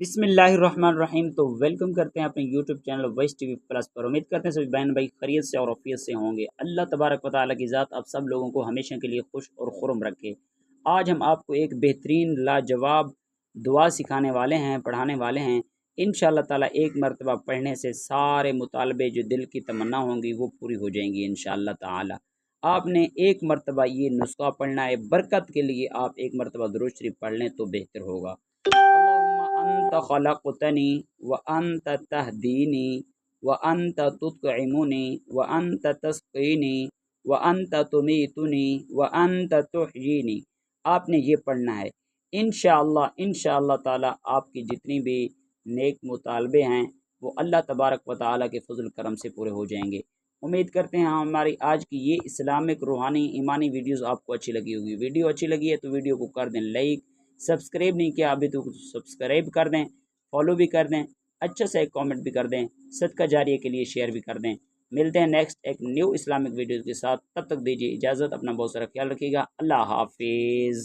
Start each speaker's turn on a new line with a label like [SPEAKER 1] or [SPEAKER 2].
[SPEAKER 1] बिस्मिल्लाहिर्रहमानिर्रहीम। तो वेलकम करते हैं अपने YouTube channel voice TV plus पर। उम्मीद करते हैं सभी बहन भाई खैरियत से और आफियत से होंगे। अल्लाह तबारक व तआला की ज़ात आप सब लोगों को हमेशा के लिए खुश और खुर्म रखे। आज हम आपको एक बेहतरीन लाजवाब दुआ सिखाने वाले हैं, पढ़ाने वाले हैं। इंशाअल्लाह ताला एक मरतबा पढ़ने से सारे मुतालबे जो दिल की तमन्ना होंगी वो पूरी हो जाएंगी इंशाअल्लाह ताला। आपने एक मरतबा ये नुस्खा पढ़ना है, बरकत के लिए आप एक मरतबा दुरूद शरीफ पढ़ लें तो बेहतर होगा। अन्त खलक़तनी व अन्त तहदीनी व अन्त तुत्इमुनी व अन्त तस्क़ीनी व अन्त तुमीतुनी व अन्त तुह्यीनी। आपने ये पढ़ना है। इंशाअल्लाह ताला आपकी जितनी भी नेक मुतालबे हैं वो अल्लाह तबारक व तआला के फजल करम से पूरे हो जाएंगे। उम्मीद करते हैं हमारी आज की ये इस्लामिक रूहानी ईमानी वीडियोज़ आपको अच्छी लगी होगी। वीडियो अच्छी लगी है तो वीडियो को कर दें लाइक। सब्सक्राइब नहीं किया अभी तो सब्सक्राइब कर दें, फॉलो भी कर दें, अच्छा सा एक कमेंट भी कर दें, सदका जारिया के लिए शेयर भी कर दें। मिलते हैं नेक्स्ट एक न्यू इस्लामिक वीडियो के साथ। तब तक दीजिए इजाज़त। अपना बहुत सारा ख्याल रखिएगा। अल्लाह हाफिज़।